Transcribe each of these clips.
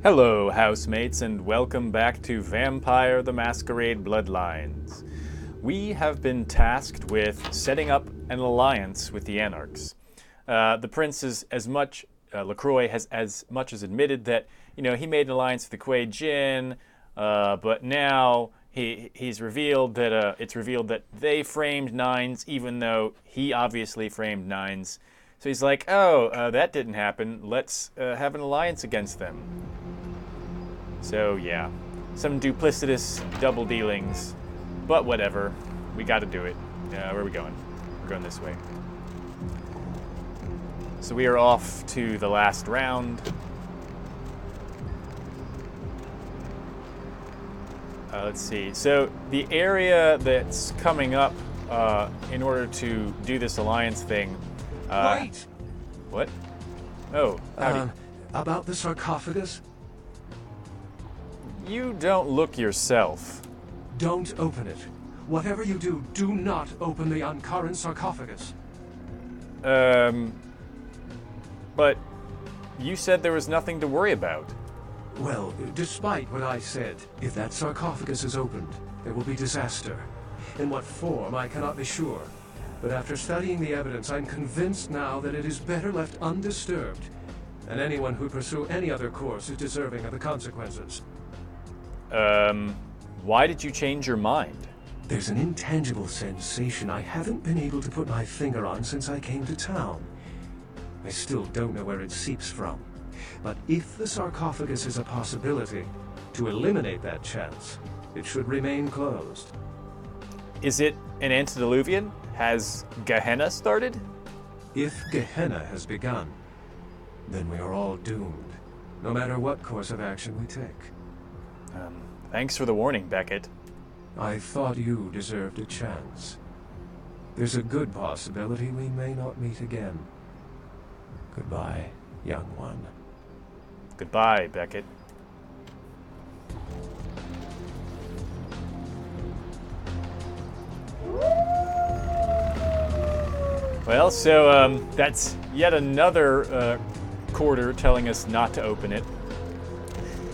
Hello, housemates, and welcome back to Vampire the Masquerade Bloodlines. We have been tasked with setting up an alliance with the Anarchs. The Prince is LaCroix has as much as admitted that, he made an alliance with the Kuei Jin, but now he's revealed that it's revealed that they framed Nines, even though he obviously framed Nines. So he's like, that didn't happen. Let's have an alliance against them. So yeah, some duplicitous double dealings, but whatever. We got to do it. Where are we going? We're going this way. So we are off to the last round. Let's see. So the area that's coming up in order to do this alliance thing. Wait! What? Oh, howdy. About the sarcophagus? You don't look yourself. Don't open it. Whatever you do, do not open the uncurrent sarcophagus. But you said there was nothing to worry about. Well, despite what I said, if that sarcophagus is opened, there will be disaster. In what form, I cannot be sure. But after studying the evidence, I'm convinced now that it is better left undisturbed. And anyone who pursue any other course is deserving of the consequences. Why did you change your mind? There's an intangible sensation I haven't been able to put my finger on since I came to town. I still don't know where it seeps from. But if the sarcophagus is a possibility, to eliminate that chance, it should remain closed. Is it an antediluvian? Has Gehenna started? If Gehenna has begun, then we are all doomed, no matter what course of action we take. Thanks for the warning, Beckett. I thought you deserved a chance. There's a good possibility we may not meet again. Goodbye, young one. Goodbye, Beckett. Well, so that's yet another quarter telling us not to open it.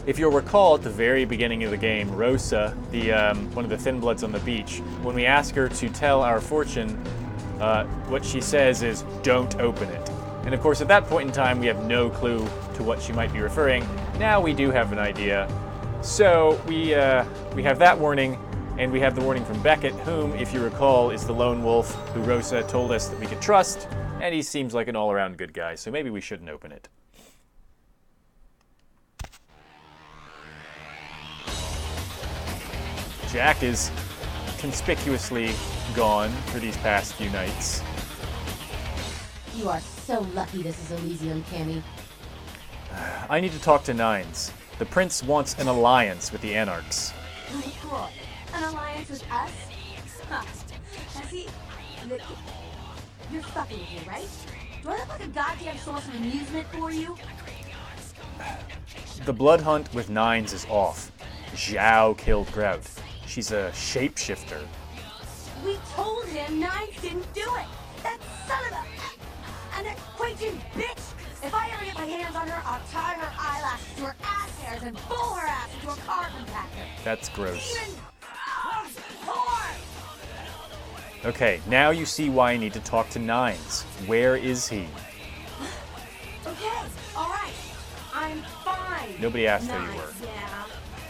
If you'll recall, at the very beginning of the game, Rosa, the one of the Thin Bloods on the beach, when we ask her to tell our fortune, what she says is, "Don't open it." And of course, at that point in time, we have no clue to what she might be referring. Now we do have an idea. So we have that warning, and we have the warning from Beckett, whom, if you recall, is the lone wolf who Rosa told us that we could trust, and he seems like an all-around good guy, so maybe we shouldn't open it. Jack is conspicuously gone for these past few nights. You are so lucky this is Elysium, Cammy. I need to talk to Nines. The Prince wants an alliance with the Anarchs. Cool. An alliance with us? Huh. Now see, you're fucking with me, right? Do I look like a goddamn source of amusement for you? The blood hunt with Nines is off. Zhao killed Grout. She's a shapeshifter. We told him Nines didn't do it! That son of a... An equation bitch! If I ever get my hands on her, I'll tie her eyelashes to her ass hairs and pull her ass into a car compactor! That's gross. Even... Whore! Okay, now you see why I need to talk to Nines. Where is he? Okay, alright. I'm fine. Nobody asked how you Nines, were. Yeah.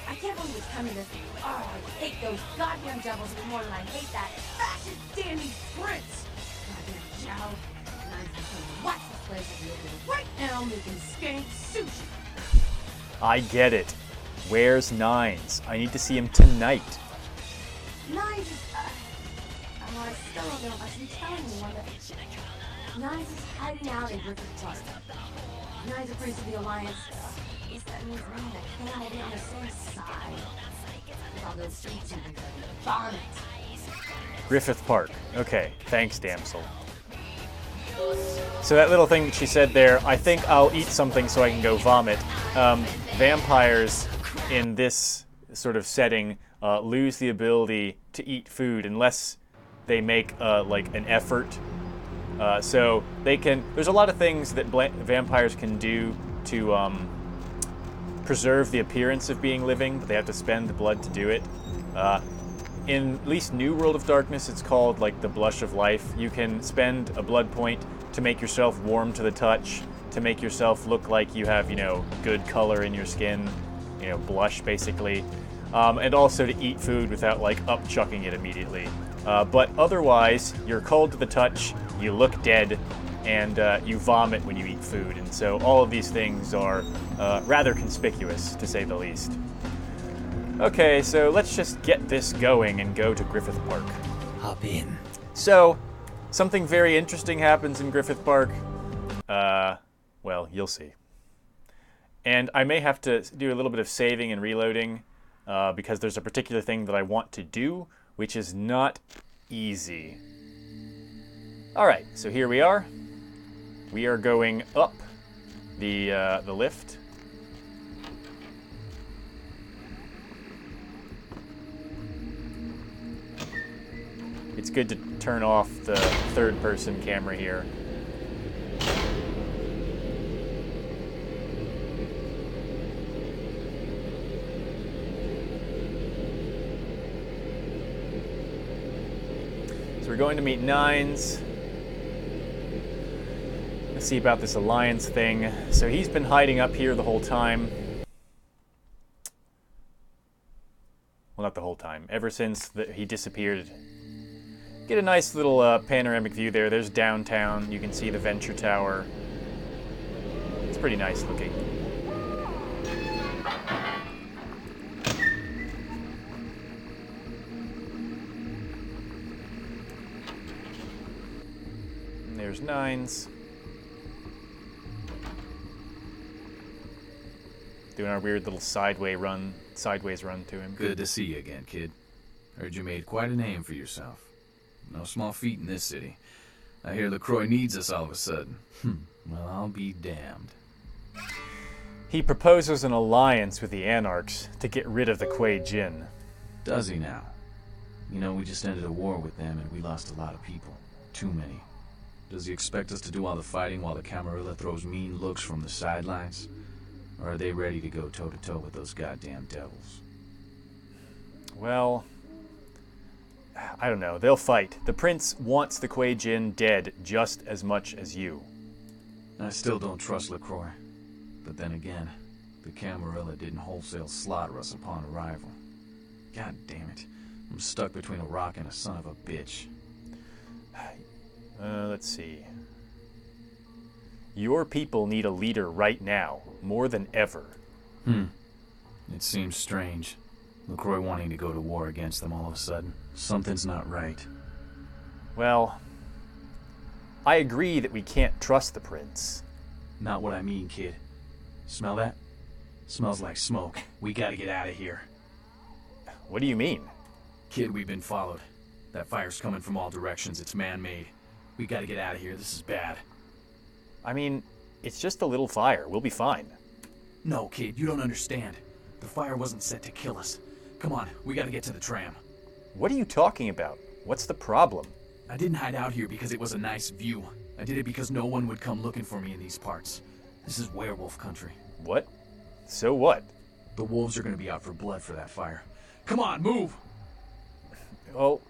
I can't believe it's coming this... Oh, I hate those goddamn devils even more than I hate that fascist dandy prince! Goddamn Joe. Nines is gonna watch this place and be right now making skank sushi. I get it. Where's Nines? I need to see him tonight. Nines is... I still don't know if I should be telling anyone, but... Nines is hiding out in Griffith Park. Nines agrees to the alliance. I guess that means me and the camel will be on the same side. With all those streets and vomit. Griffith Park. Okay, thanks, damsel. So that little thing that she said there, I think I'll eat something so I can go vomit. Vampires in this sort of setting lose the ability to eat food unless they make like an effort. So they can. There's a lot of things that vampires can do to preserve the appearance of being living, but they have to spend the blood to do it. In at least New World of Darkness, it's called like the Blush of Life. You can spend a blood point to make yourself warm to the touch, to make yourself look like you have, you know, good color in your skin, you know, blush basically, and also to eat food without like upchucking it immediately. But otherwise, you're cold to the touch, you look dead, and you vomit when you eat food. And so all of these things are rather conspicuous, to say the least. Okay, so let's just get this going and go to Griffith Park. Hop in. So, something very interesting happens in Griffith Park. Well, you'll see. And I may have to do a little bit of saving and reloading because there's a particular thing that I want to do, which is not easy. Alright, so here we are. We are going up the lift. It's good to turn off the third-person camera here. So we're going to meet Nines. Let's see about this alliance thing. So he's been hiding up here the whole time. Well, not the whole time. Ever since he disappeared. Get a nice little panoramic view there. There's downtown. You can see the Venture Tower. It's pretty nice looking. And there's Nines. Doing our weird little sideways run to him. Good to see you again, kid. Heard you made quite a name for yourself. No small feat in this city. I hear LaCroix needs us all of a sudden. Well, I'll be damned. He proposes an alliance with the Anarchs to get rid of the Kuei Jin. Does he now? You know, we just ended a war with them and we lost a lot of people. Too many. Does he expect us to do all the fighting while the Camarilla throws mean looks from the sidelines? Or are they ready to go toe-to-toe with those goddamn devils? Well, I don't know. They'll fight. The Prince wants the Kuei Jin dead just as much as you. I still don't trust LaCroix. But then again, the Camarilla didn't wholesale slaughter us upon arrival. God damn it. I'm stuck between a rock and a son of a bitch. Let's see. Your people need a leader right now, more than ever. It seems strange. LaCroix wanting to go to war against them all of a sudden. Something's not right. Well, I agree that we can't trust the Prince. Not what I mean, kid. Smell that? Smells like smoke. We gotta get out of here. What do you mean? Kid, we've been followed. That fire's coming from all directions. It's man-made. We gotta get out of here. This is bad. I mean, it's just a little fire. We'll be fine. No, kid, you don't understand. The fire wasn't set to kill us. Come on, we gotta get to the tram. What are you talking about? What's the problem? I didn't hide out here because it was a nice view. I did it because no one would come looking for me in these parts. This is werewolf country. What? So what? The wolves are gonna be out for blood for that fire. Come on, move! Well,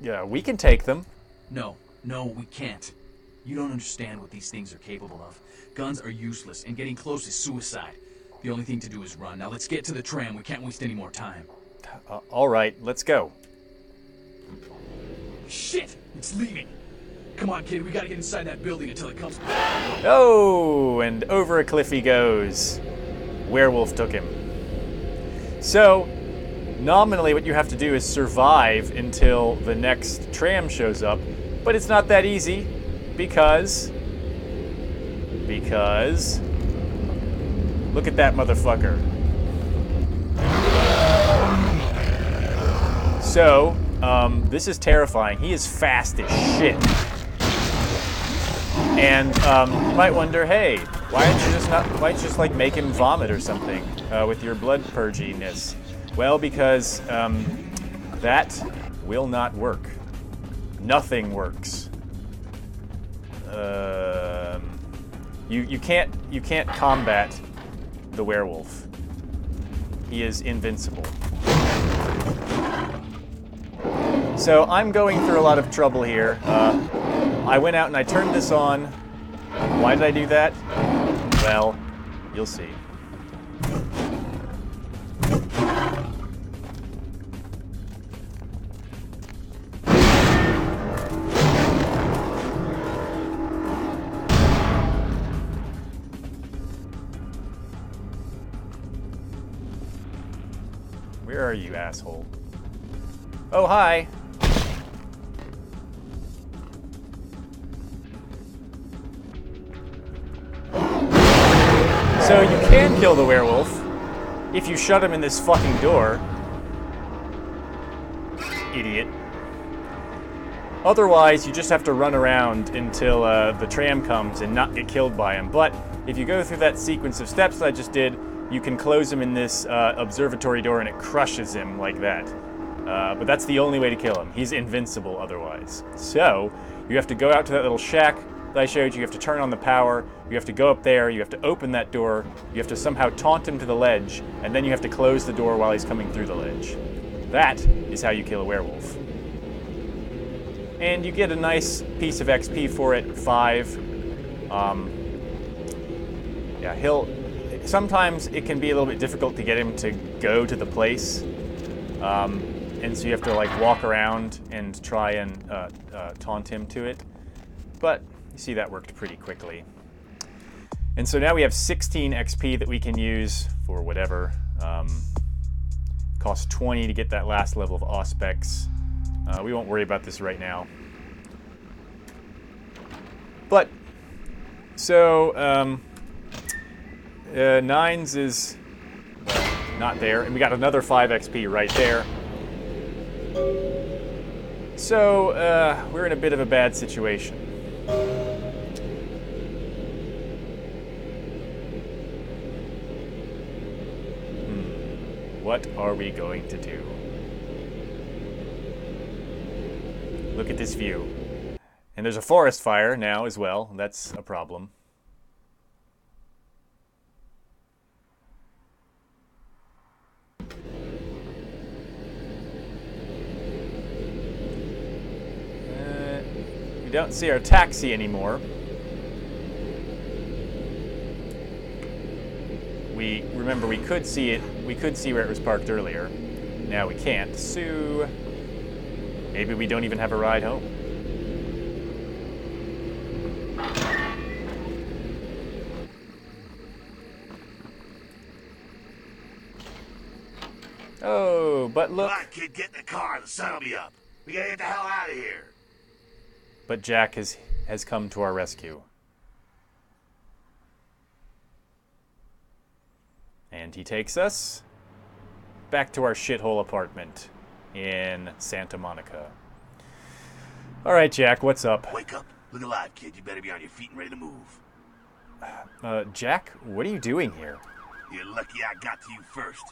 yeah, we can take them. No, we can't. You don't understand what these things are capable of. Guns are useless, and getting close is suicide. The only thing to do is run. Now let's get to the tram. We can't waste any more time. All right, let's go. Shit! It's leaving! Come on, kid. We gotta get inside that building until it comes back. Oh, and over a cliff he goes. Werewolf took him. So, nominally what you have to do is survive until the next tram shows up, but it's not that easy because look at that motherfucker. So, this is terrifying. He is fast as shit. And you might wonder, hey, why don't you just like make him vomit or something with your blood purginess? Well, because that will not work. Nothing works. You can't combat the werewolf. He is invincible. So I'm going through a lot of trouble here. I went out and I turned this on. Why did I do that? Well, you'll see. Where are you, asshole? Oh, hi! So you can kill the werewolf if you shut him in this fucking door. Idiot. Otherwise, you just have to run around until the tram comes and not get killed by him. But if you go through that sequence of steps that I just did, you can close him in this observatory door and it crushes him like that. But that's the only way to kill him. He's invincible otherwise. So, you have to go out to that little shack that I showed you. You have to turn on the power. You have to go up there. You have to open that door. You have to somehow taunt him to the ledge. And then you have to close the door while he's coming through the ledge. That is how you kill a werewolf. And you get a nice piece of XP for it, 5. Yeah, sometimes it can be a little bit difficult to get him to go to the place. And so you have to like walk around and try and taunt him to it. But you see that worked pretty quickly. And so now we have 16 XP that we can use for whatever. Costs 20 to get that last level of Auspex. We won't worry about this right now. But, so, Nines is not there. And we got another 5 XP right there. So, we're in a bit of a bad situation. What are we going to do? Look at this view. And there's a forest fire now as well. That's a problem. We don't see our taxi anymore. Remember, we could see it. We could see where it was parked earlier. Now we can't. So maybe we don't even have a ride home. Oh, but look. Come on, kid, get in the car. The sun will be up. We gotta get the hell out of here. But Jack has come to our rescue. And he takes us back to our shithole apartment in Santa Monica. All right, Jack, what's up? Wake up. Look alive, kid. You better be on your feet and ready to move. Jack, what are you doing here? You're lucky I got to you first.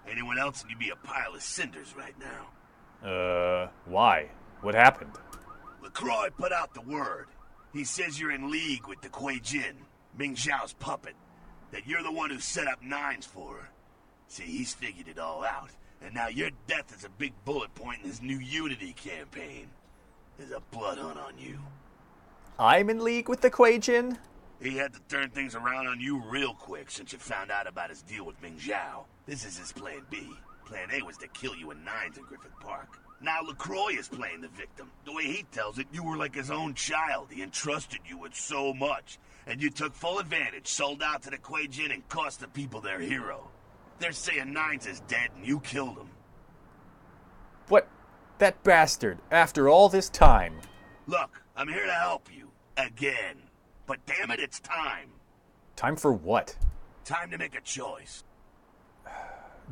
Anyone else and you'd be a pile of cinders right now. Why? What happened? LaCroix put out the word. He says you're in league with the Kuei Jin, Ming Zhao's puppet. That you're the one who set up Nines for her. See, he's figured it all out. And now your death is a big bullet point in his new Unity campaign. There's a blood hunt on you. I'm in league with the Kuei Jin? He had to turn things around on you real quick since you found out about his deal with Ming Zhao. This is his plan B. Plan A was to kill you in Nines in Griffith Park. Now LaCroix is playing the victim. The way he tells it, you were like his own child. He entrusted you with so much. And you took full advantage, sold out to the Kuei Jin, and cost the people their hero. They're saying Nines is dead and you killed him. What? That bastard, after all this time. Look, I'm here to help you. Again. But damn it, it's time. Time for what? Time to make a choice.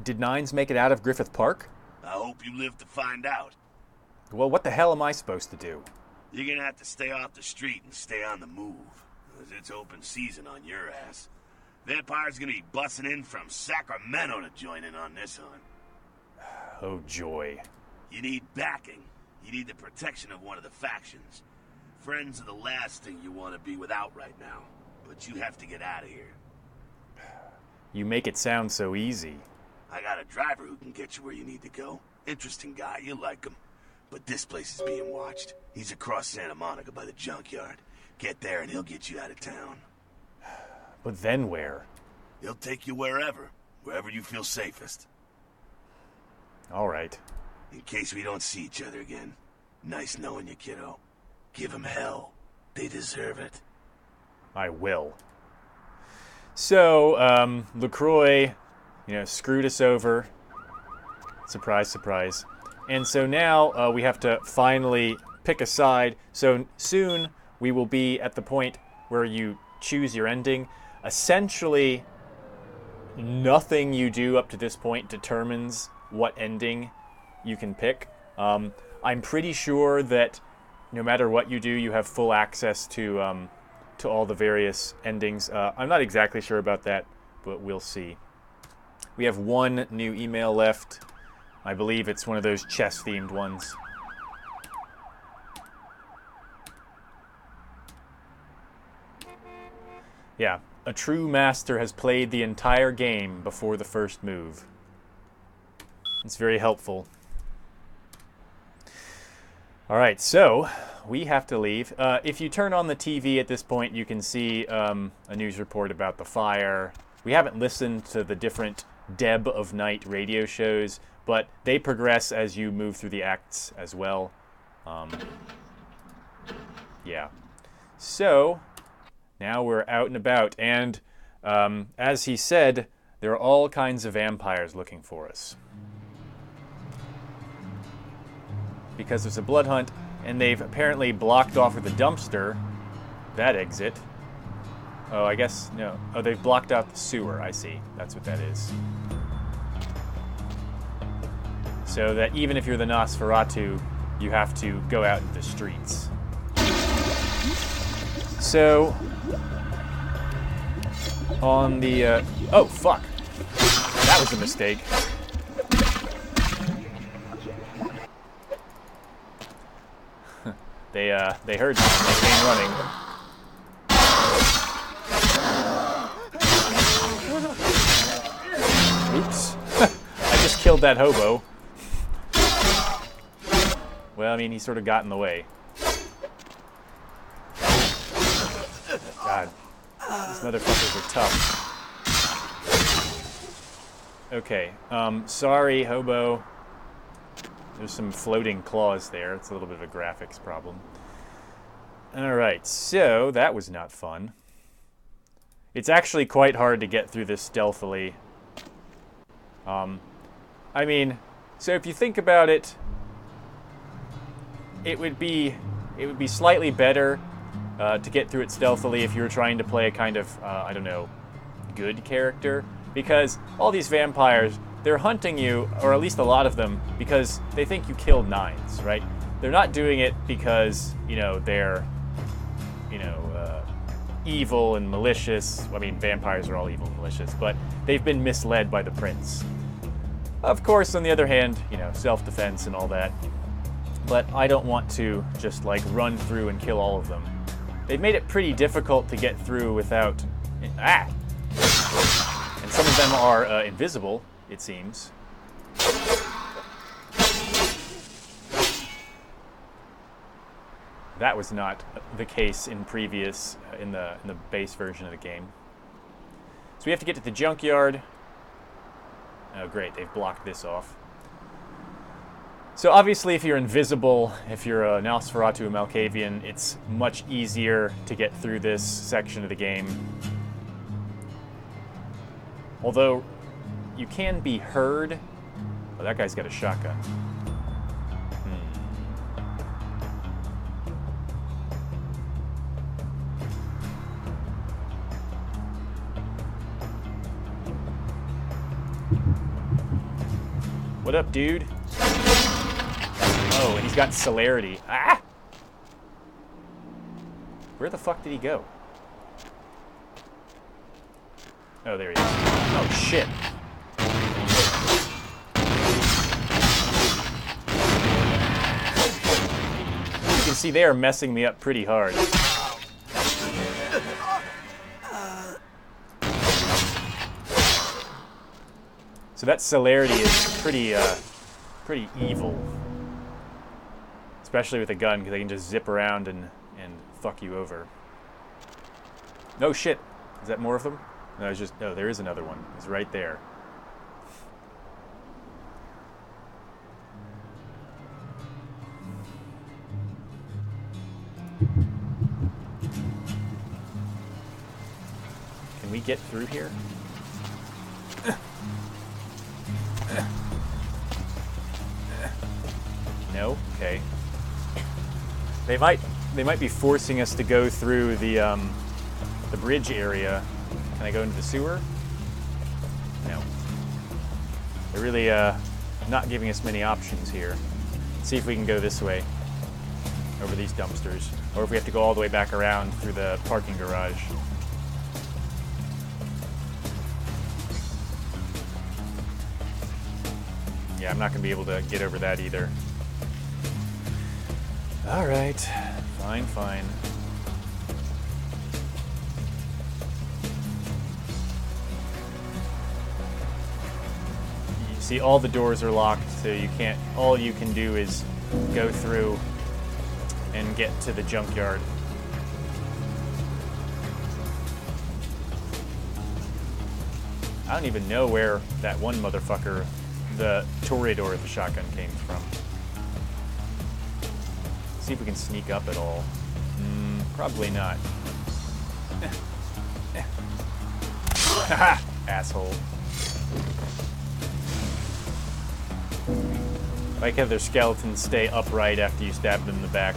Did Nines make it out of Griffith Park? I hope you live to find out. Well, what the hell am I supposed to do? You're gonna have to stay off the street and stay on the move. Because it's open season on your ass. Vampire's gonna be busting in from Sacramento to join in on this hunt. Oh, joy. You need backing. You need the protection of one of the factions. Friends are the last thing you want to be without right now. But you have to get out of here. You make it sound so easy. I got a driver who can get you where you need to go. Interesting guy, you'll like him. But this place is being watched. He's across Santa Monica by the junkyard. Get there and he'll get you out of town. But then where? He'll take you wherever you feel safest. All right. In case we don't see each other again. Nice knowing you, kiddo. Give them hell. They deserve it. I will. So, LaCroix, screwed us over. Surprise, surprise. And so now we have to finally pick a side. So soon we will be at the point where you choose your ending. Essentially, nothing you do up to this point determines what ending you can pick. I'm pretty sure that no matter what you do, you have full access to all the various endings. I'm not exactly sure about that, but we'll see. We have one new email left. I believe it's one of those chess-themed ones. Yeah, a true master has played the entire game before the first move. It's very helpful. Alright, so we have to leave. If you turn on the TV at this point, you can see a news report about the fire. We haven't listened to the different Deb of Night radio shows, but they progress as you move through the acts as well. Yeah. So, now we're out and about, and as he said, there are all kinds of vampires looking for us. Because there's a blood hunt, and they've apparently blocked off with a dumpster that exit. Oh, I guess, no. Oh, they've blocked out the sewer, I see. That's what that is. So that even if you're the Nosferatu, you have to go out into the streets. So, on the, oh, fuck. That was a mistake. They heard me. They came running. Oops. I just killed that hobo. Well, I mean, he sort of got in the way. God. These motherfuckers are tough. Okay. Sorry, hobo. There's some floating claws there. It's a little bit of a graphics problem. Alright, so that was not fun. It's actually quite hard to get through this stealthily. I mean, so if you think about it, it would be slightly better to get through it stealthily if you were trying to play a kind of, I don't know, good character. Because all these vampires, they're hunting you, or at least a lot of them, because they think you killed nines, right? They're not doing it because, they're, evil and malicious. I mean, vampires are all evil and malicious, but they've been misled by the prince. Of course, on the other hand, self-defense and all that. But I don't want to just, run through and kill all of them. They've made it pretty difficult to get through without... Ah! And some of them are invisible, it seems. That was not the case in previous, in the base version of the game. So we have to get to the junkyard. Oh great, they've blocked this off. So obviously if you're invisible, if you're a Nosferatu or Malkavian, it's much easier to get through this section of the game. Although, you can be heard. Oh, that guy's got a shotgun. What up, dude? Oh, and he's got celerity. Ah! Where the fuck did he go? Oh, there he is. Oh, shit. You can see they are messing me up pretty hard. So that celerity is pretty evil. Especially with a gun, because they can just zip around and fuck you over. No shit. Is that more of them? No, it's just... No, there is another one. It's right there. Can we get through here? No? Okay. They might be forcing us to go through the bridge area. Can I go into the sewer? No. They're really not giving us many options here. Let's see if we can go this way over these dumpsters, or if we have to go all the way back around through the parking garage. Yeah, I'm not going to be able to get over that either. Alright. Fine, fine. You see, all the doors are locked, so you can't... All you can do is go through and get to the junkyard. I don't even know where that one motherfucker, the Toreador of the shotgun, came from. See if we can sneak up at all. Probably not. Haha! Asshole. Like how their skeletons stay upright after you stab them in the back.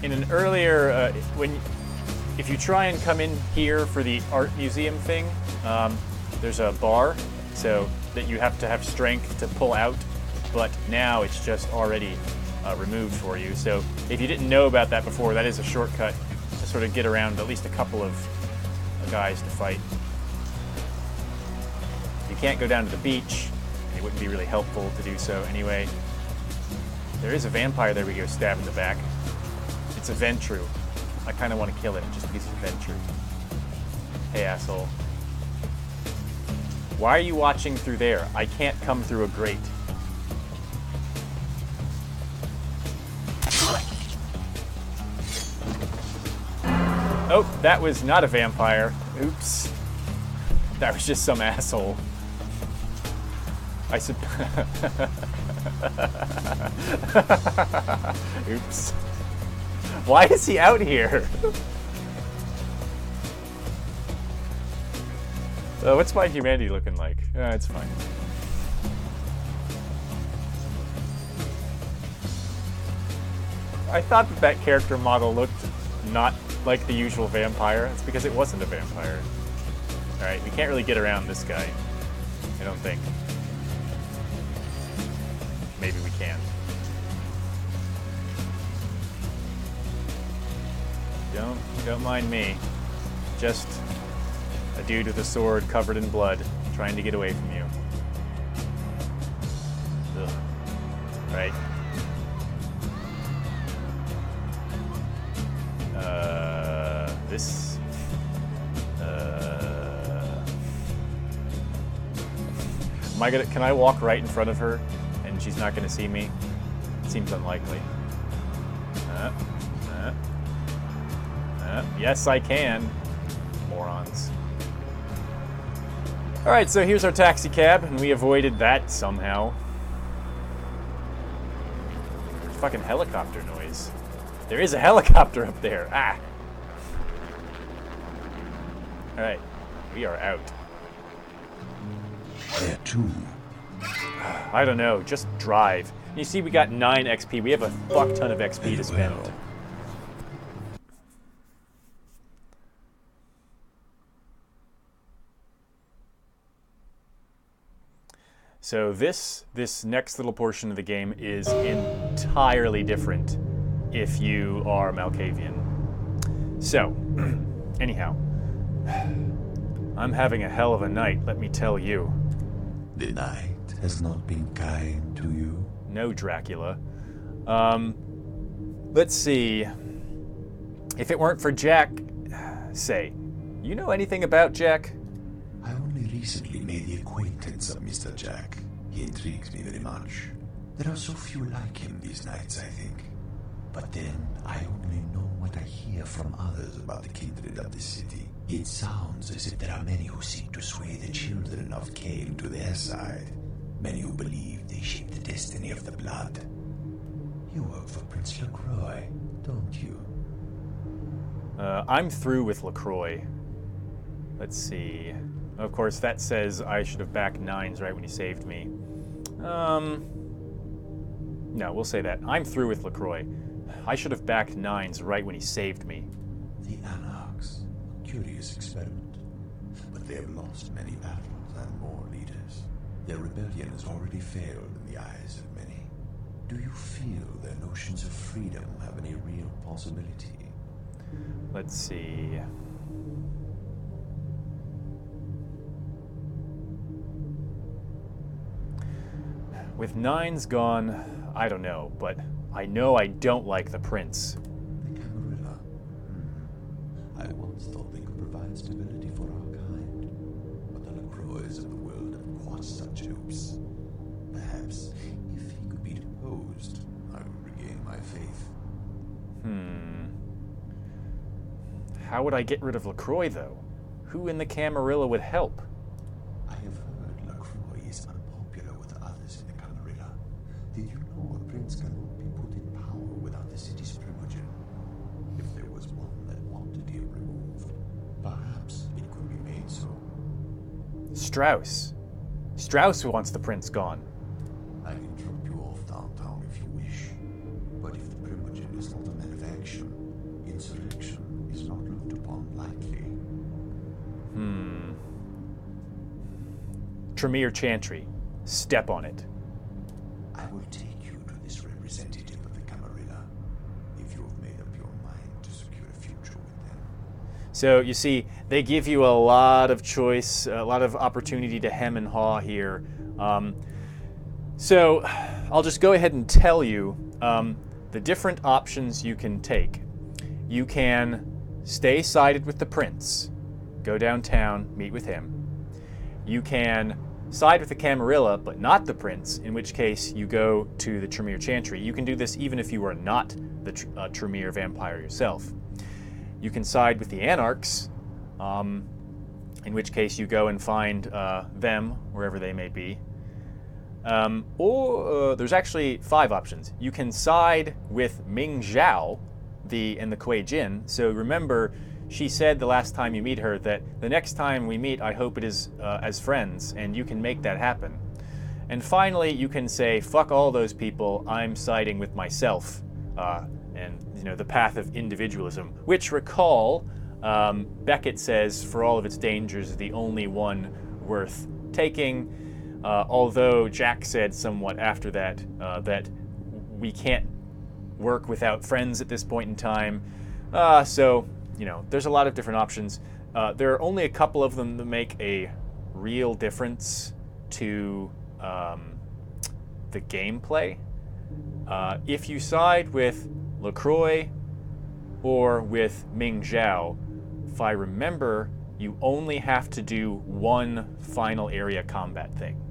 In an earlier, if you try and come in here for the art museum thing, there's a bar, so that you have to have strength to pull out, but now it's just already removed for you. So if you didn't know about that before, that is a shortcut to sort of get around at least a couple of guys to fight. You can't go down to the beach. It wouldn't be really helpful to do so anyway. There is a vampire there we go stab in the back. It's a Ventru. I kind of want to kill him just because he's Ventru. Hey, asshole. Why are you watching through there? I can't come through a grate. Oh, that was not a vampire. Oops. That was just some asshole. Oops. Why is he out here? What's my humanity looking like? It's fine. I thought that character model looked not like the usual vampire. It's because it wasn't a vampire. Alright, we can't really get around this guy. I don't think. Maybe we can. Don't mind me. Just a dude with a sword covered in blood trying to get away from you. Ugh. Right. This... Am I gonna... Can I walk right in front of her and she's not gonna see me? Seems unlikely. Yes, I can. Morons. Alright, so here's our taxi cab, and we avoided that somehow. There's fucking helicopter noise. There is a helicopter up there. Ah! Alright, we are out. Where to? I don't know, just drive. You see, we got 9 XP. We have a fuck ton of XP to spend. So this next little portion of the game is entirely different if you are Malkavian. So, anyhow, I'm having a hell of a night, let me tell you. The night has not been kind to you. no Dracula. Let's see. If it weren't for Jack, say, you know anything about Jack? I only recently made the acquaintance of Mr. Jack. He intrigues me very much. There are so few like him these nights, I think. But then, I only know what I hear from others about the kindred of the city. It sounds as if there are many who seek to sway the children of Cain to their side. Many who believe they shape the destiny of the blood. You work for Prince LaCroix, don't you? I'm through with LaCroix. Let's see. Of course, that says I should have backed Nines right when he saved me. No, we'll say that. I'm through with LaCroix. I should have backed Nines right when he saved me. The Anarchs. Curious experiment. But they have lost many battles and more leaders. Their rebellion has already failed in the eyes of many. Do you feel their notions of freedom have any real possibility? Let's see. With Nines gone, I don't know, but I know I don't like the Prince. The Camarilla. I once thought they could provide stability for our kind. But the LaCroix of the world have quashed such hopes. Perhaps, if he could be deposed, I would regain my faith. How would I get rid of LaCroix, though? Who in the Camarilla would help? I have heard LaCroix is unpopular with others in the Camarilla. Did you know a prince cannot be put in power without the city's primogen? If there was one that wanted him removed, perhaps it could be made so. Strauss. Strauss wants the Prince gone. I can drop you off downtown if you wish. But if the primogen is not a man of action, insurrection is not looked upon lightly. Tremere Chantry. Step on it. I will take you to this representative of the Camarilla if you have made up your mind to secure a future with them. So, you see, they give you a lot of choice, a lot of opportunity to hem and haw here. So, I'll just go ahead and tell you the different options you can take. You can stay sided with the Prince, go downtown, meet with him. You can side with the Camarilla, but not the Prince, in which case you go to the Tremere Chantry. You can do this even if you are not the Tremere vampire yourself. You can side with the Anarchs, in which case you go and find them, wherever they may be. Or there's actually 5 options. You can side with Ming Zhao and the Kuei Jin. So remember, she said the last time you meet her that the next time we meet, I hope it is as friends, and you can make that happen. And finally, you can say, fuck all those people, I'm siding with myself, and the path of individualism, which, recall, Beckett says, for all of its dangers, is the only one worth taking, although Jack said somewhat after that that we can't work without friends at this point in time. So, there's a lot of different options. There are only a couple of them that make a real difference to the gameplay. If you side with LaCroix or with Ming Zhao, if I remember, you only have to do one final area combat thing.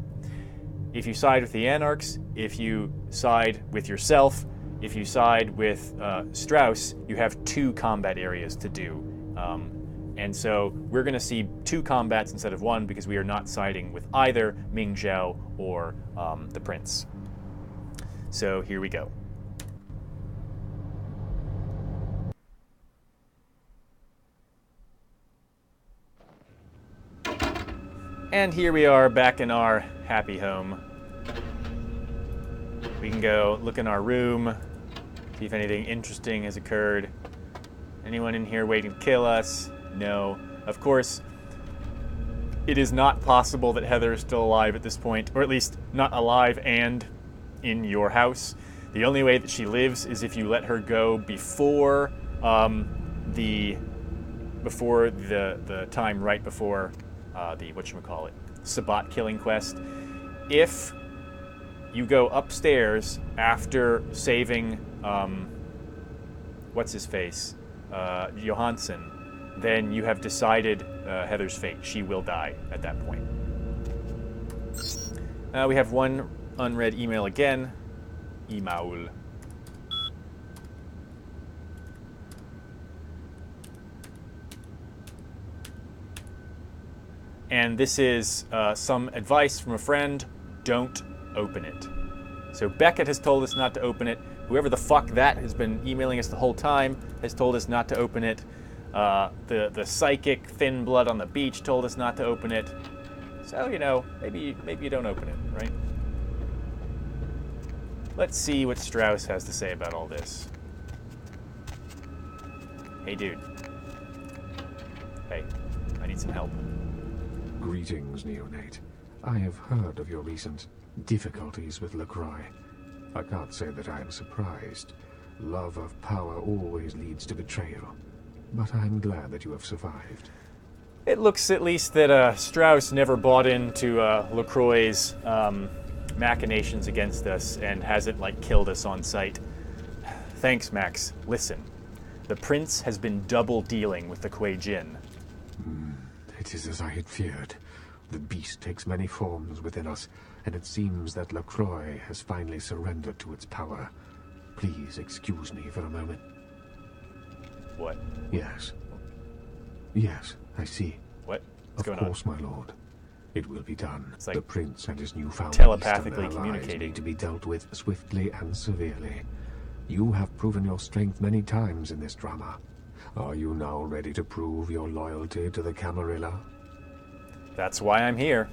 If you side with the Anarchs, if you side with yourself, if you side with Strauss, you have 2 combat areas to do. And so we're going to see 2 combats instead of 1 because we are not siding with either Ming Zhao or the Prince. So here we go. And here we are back in our happy home. We can go look in our room, see if anything interesting has occurred. Anyone in here waiting to kill us? No. Of course, it is not possible that Heather is still alive at this point, or at least not alive and in your house. The only way that she lives is if you let her go before the time right before the Sabbat killing quest. If you go upstairs after saving, what's his face, Johansson, then you have decided Heather's fate. She will die at that point. We have one unread email again. Email. And this is some advice from a friend. Don't open it. So Beckett has told us not to open it. Whoever the fuck that has been emailing us the whole time has told us not to open it. The psychic thin blood on the beach told us not to open it. So, you know, maybe you don't open it, right? Let's see what Strauss has to say about all this. Hey, dude. Hey, I need some help. Greetings, Neonate. I have heard of your recent difficulties with LaCroix. I can't say that I am surprised. Love of power always leads to betrayal. But I'm glad that you have survived. It looks at least that Strauss never bought into LaCroix's machinations against us and hasn't, like, killed us on sight. Thanks, Max. Listen, the prince has been double dealing with the Kuei Jin. It is as I had feared. The beast takes many forms within us, and it seems that LaCroix has finally surrendered to its power. Please excuse me for a moment. What? Yes. Yes, I see. What? What's going on? Of course, my lord. It will be done. It's like the prince and his newfound telepathically Eastern allies communicating. need to be dealt with swiftly and severely. You have proven your strength many times in this drama. Are you now ready to prove your loyalty to the Camarilla? That's why I'm here.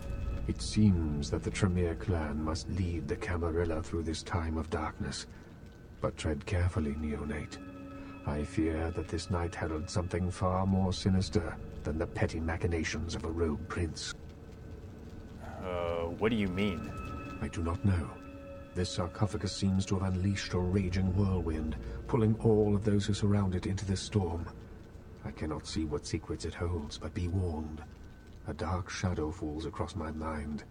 It seems that the Tremere clan must lead the Camarilla through this time of darkness. But tread carefully, Neonate. I fear that this night heralds something far more sinister than the petty machinations of a rogue prince. What do you mean? I do not know. This sarcophagus seems to have unleashed a raging whirlwind, pulling all of those who surround it into this storm. I cannot see what secrets it holds, but be warned. A dark shadow falls across my mind.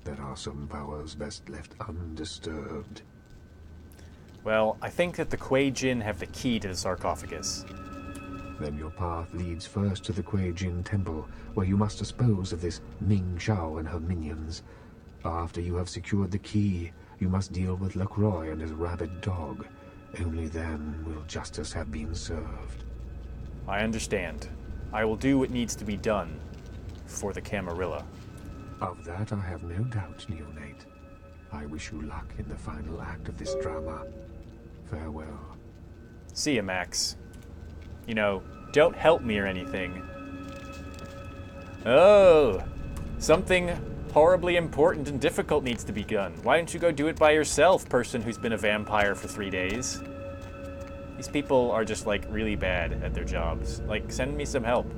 There are some powers best left undisturbed. Well, I think that the Kuei Jin have the key to the sarcophagus. Then your path leads first to the Kuei Jin Temple, where you must dispose of this Ming Xiao and her minions. After you have secured the key, you must deal with LaCroix and his rabid dog. Only then will justice have been served. I understand. I will do what needs to be done for the Camarilla. Of that I have no doubt, Neonate. I wish you luck in the final act of this drama. Farewell. See ya, Max. You know, don't help me or anything. Oh, something horribly important and difficult needs to be done. Why don't you go do it by yourself, person who's been a vampire for 3 days? These people are just, like, really bad at their jobs. Like, send me some help.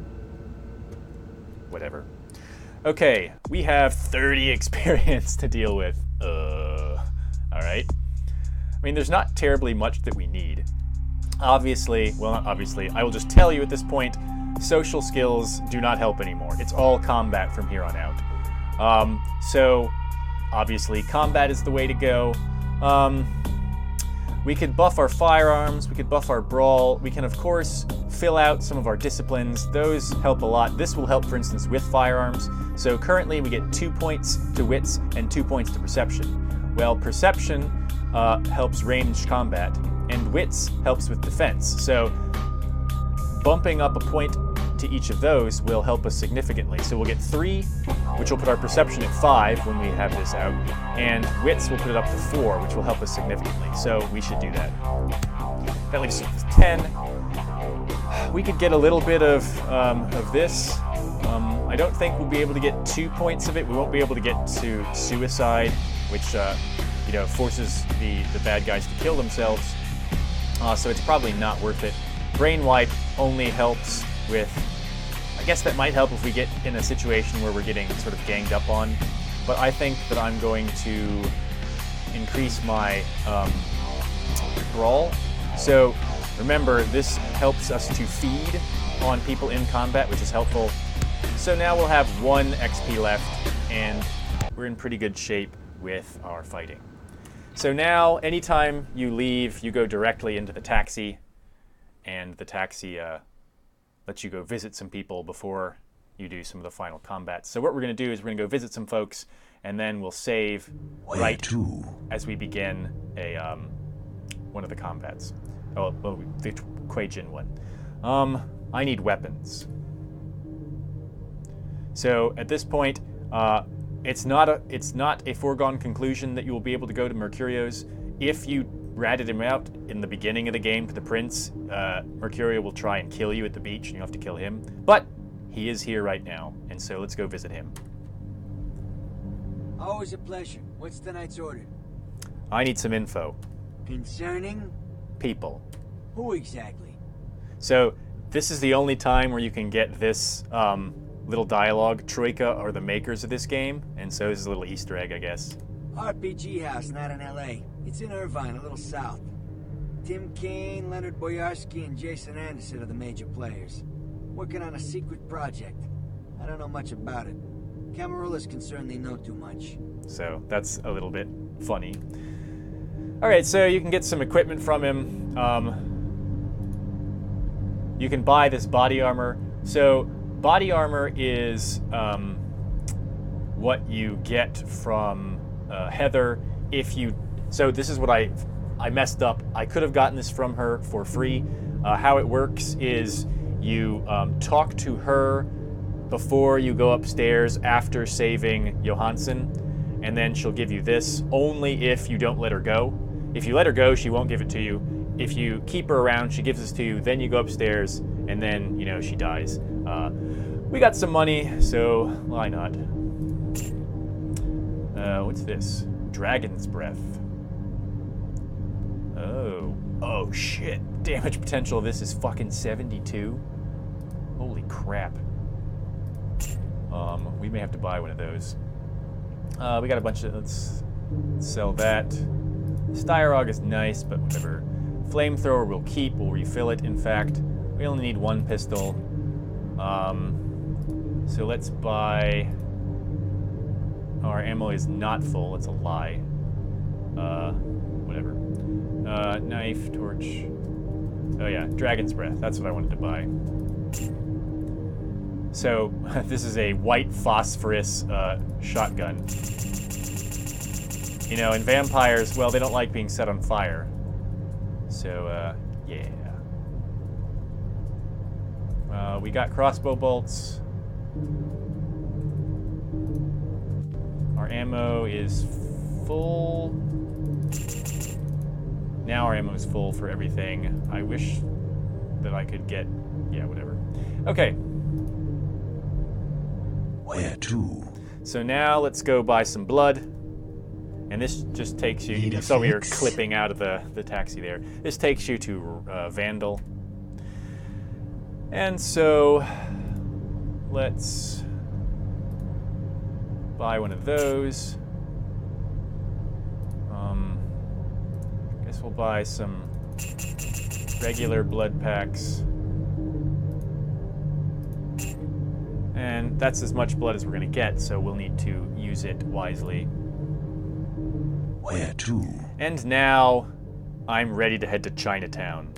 Whatever. Okay, we have 30 experience to deal with. Alright. I mean, there's not terribly much that we need. Obviously, well, not obviously, I will just tell you at this point, social skills do not help anymore. It's all combat from here on out. So, obviously, combat is the way to go. We could buff our firearms, we could buff our brawl, we can, of course, fill out some of our disciplines. Those help a lot. This will help, for instance, with firearms. So currently we get 2 points to wits and 2 points to perception. Well, perception helps ranged combat, and wits helps with defense. So bumping up a point to each of those will help us significantly. So we'll get 3, which will put our perception at 5 when we have this out, and wits will put it up to 4, which will help us significantly. So we should do that. That leaves us with 10. We could get a little bit of this. I don't think we'll be able to get 2 points of it. We won't be able to get to suicide, which forces the bad guys to kill themselves. So it's probably not worth it. Brain wipe only helps with, I guess that might help if we get in a situation where we're getting sort of ganged up on. But I think that I'm going to increase my brawl. So remember, this helps us to feed on people in combat, which is helpful. So now we'll have 1 XP left, and we're in pretty good shape with our fighting. So now, anytime you leave, you go directly into the taxi, and the taxi lets you go visit some people before you do some of the final combats. So what we're going to do is we're going to go visit some folks, and then we'll save right as we begin a one of the combats. Oh, well, the Kuei-jin one. I need weapons. So at this point, it's not a foregone conclusion that you will be able to go to Mercurio's. If you ratted him out in the beginning of the game to the prince, Mercurio will try and kill you at the beach, and you have to kill him. But he is here right now, and so let's go visit him. Always a pleasure. What's tonight's order? I need some info. Concerning? People. Who exactly? So this is the only time where you can get this little dialogue. Troika are the makers of this game, and so this is a little Easter egg, I guess. RPG house, not in LA. It's in Irvine, a little south. Tim Kaine, Leonard Boyarsky, and Jason Anderson are the major players. Working on a secret project. I don't know much about it. Camarula's concerned they know too much. So that's a little bit funny. Alright, so you can get some equipment from him. You can buy this body armor. So body armor is what you get from Heather if you... So this is what I messed up. I could have gotten this from her for free. How it works is you talk to her before you go upstairs after saving Johansson, and then she'll give you this only if you don't let her go. If you let her go, she won't give it to you. If you keep her around, she gives this to you, then you go upstairs, and then, you know, she dies. We got some money, so why not? What's this? Dragon's Breath. Oh shit. Damage potential of this is fucking 72. Holy crap. We may have to buy one of those. We got a bunch of... Let's sell that. Styrog is nice, but whatever. Flamethrower we'll keep. We'll refill it, in fact. We only need one pistol. So let's buy... Our ammo is not full. It's a lie. Whatever. Knife, torch. Oh yeah, Dragon's Breath. That's what I wanted to buy. So, this is a white phosphorus shotgun. You know, in vampires, well, they don't like being set on fire. So, yeah. We got crossbow bolts. Our ammo is full. Now our ammo is full for everything. I wish that I could get... Yeah, whatever. Okay. Where to? So now let's go buy some blood. And this just takes you... You saw we were clipping out of the taxi there. This takes you to Vandal. And so... Let's... buy one of those. Guess we'll buy some regular blood packs. And that's as much blood as we're going to get, so we'll need to use it wisely. Where to? And now I'm ready to head to Chinatown.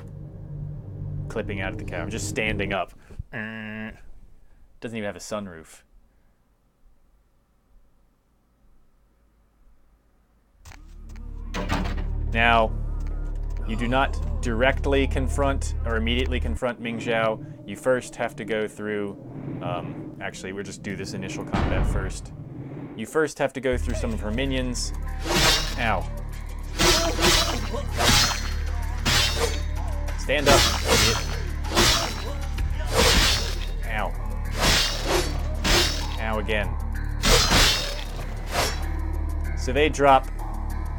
Clipping out of the car. I'm just standing up. Doesn't even have a sunroof. Now, you do not directly confront or immediately confront Ming Zhao. You first have to go through... actually, we'll just do this initial combat first. You first have to go through some of her minions. Ow. Stand up, idiot. Ow. Ow again. So they drop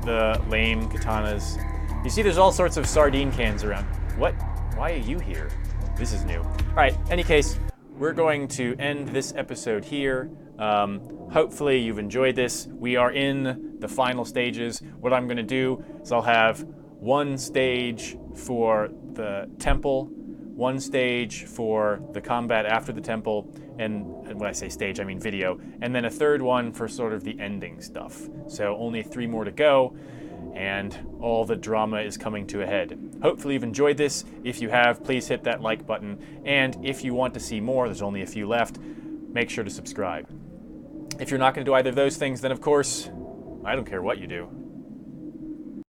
the lame katanas. You see there's all sorts of sardine cans around. What? Why are you here? This is new. Alright, any case, we're going to end this episode here. Hopefully you've enjoyed this. We are in the final stages. What I'm going to do is I'll have one stage for the temple, one stage for the combat after the temple, and when I say stage, I mean video, and then a third one for sort of the ending stuff. So only 3 more to go, and all the drama is coming to a head. Hopefully you've enjoyed this. If you have, please hit that like button, and if you want to see more, there's only a few left, make sure to subscribe. If you're not going to do either of those things, then of course, I don't care what you do.